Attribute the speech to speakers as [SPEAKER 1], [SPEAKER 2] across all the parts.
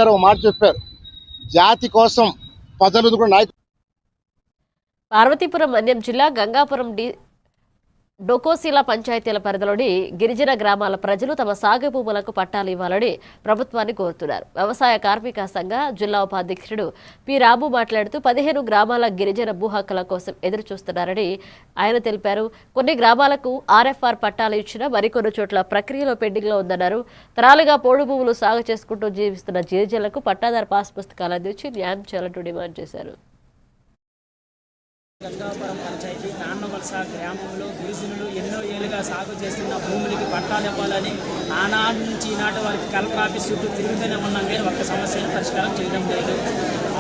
[SPEAKER 1] గారు ఒక మాట చెప్పారు, జాతి కోసం ప్రజలు కూడా నాయకులు.
[SPEAKER 2] పార్వతీపురం మన్యం జిల్లా గంగాపురం డొకోశీల పంచాయతీల పరిధిలోని గిరిజన గ్రామాల ప్రజలు తమ సాగు భూములకు పట్టాలు ఇవ్వాలని ప్రభుత్వాన్ని కోరుతున్నారు. వ్యవసాయ కార్మిక సంఘ జిల్లా ఉపాధ్యక్షుడు పి రాము మాట్లాడుతూ 15 గ్రామాల గిరిజన భూ హక్కుల కోసం ఎదురు చూస్తున్నారని ఆయన తెలిపారు. కొన్ని గ్రామాలకు ఆర్ఎఫ్ఆర్ పట్టాలు ఇచ్చినా మరికొన్ని చోట్ల ప్రక్రియలో పెండింగ్లో ఉందన్నారు. తరాలుగా పోడు భూములు సాగు చేసుకుంటూ జీవిస్తున్న గిరిజనులకు పట్టాదారు పాస్ పుస్తకాలు అందించి న్యాయం చేయాలంటూ డిమాండ్ చేశారు.
[SPEAKER 3] గంగాపురం పంచాయతీ నాన్నవలస గ్రామంలో గిరిజనులు ఎన్నో ఏళ్ళుగా సాగు చేస్తున్న భూములకి పట్టాలు ఇవ్వాలని ఆనాటి నుంచి ఈనాటి వారికి కలెక్టర్ ఆఫీస్ చుట్టూ తిరుగుతూనే ఉన్నాం, కానీ ఒక్క సమస్యను పరిష్కారం చేయడం లేదు.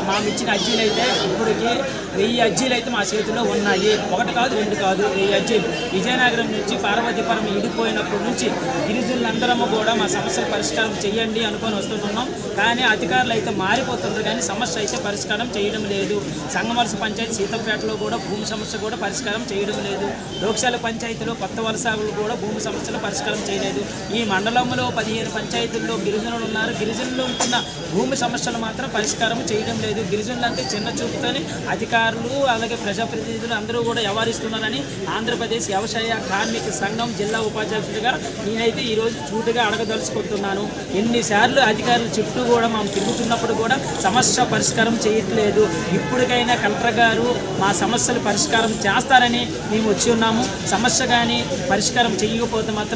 [SPEAKER 3] మాకు ఇచ్చిన అర్జీలు అయితే ఇప్పటికి 1000 అర్జీలు అయితే మా చేతిలో ఉన్నాయి. 1 కాదు 2 కాదు 1000 అర్జీలు. విజయనగరం నుంచి పార్వతీపురం ఇడిపోయినప్పటి నుంచి గిరిజనులందరము కూడా మా సమస్యలు పరిష్కారం చేయండి అనుకొని వస్తున్నాం, కానీ అధికారులు అయితే మారిపోతున్నారు, కానీ సమస్య అయితే పరిష్కారం చేయడం లేదు. సంగమవలస పంచాయతీ సీతంపేటలో కూడా భూమి సమస్య కూడా పరిష్కారం చేయడం లేదు. లోక్శాల పంచాయతీలో కొత్త వలసలు కూడా భూమి సమస్యలు పరిష్కారం చేయలేదు. ఈ మండలంలో 15 పంచాయతీల్లో గిరిజనులు ఉన్నారు. గిరిజనులు ఉంటున్న భూమి సమస్యలు మాత్రం పరిష్కారం చేయడం లేదు. గిరిజనులు అంటే చిన్న చూపుతోని అధికారులు అలాగే ప్రజాప్రతినిధులు అందరూ కూడా వ్యవహరిస్తున్నారని ఆంధ్రప్రదేశ్ వ్యవసాయ కార్మిక సంఘం జిల్లా ఉపాధ్యక్షుడిగా నేనైతే ఈరోజు చూటుగా అడగదలుచుకుంటున్నాను. ఎన్నిసార్లు అధికారులు చుట్టూ కూడా మనం తిరుగుతున్నప్పుడు కూడా సమస్య పరిష్కారం చేయట్లేదు. ఇప్పటికైనా కలెక్టర్ గారు మా సమస్యలు పరిష్కారం చేస్తారని మేము వచ్చి ఉన్నాము. సమస్య కానీ పరిష్కారం చేయకపోతే మాత్రం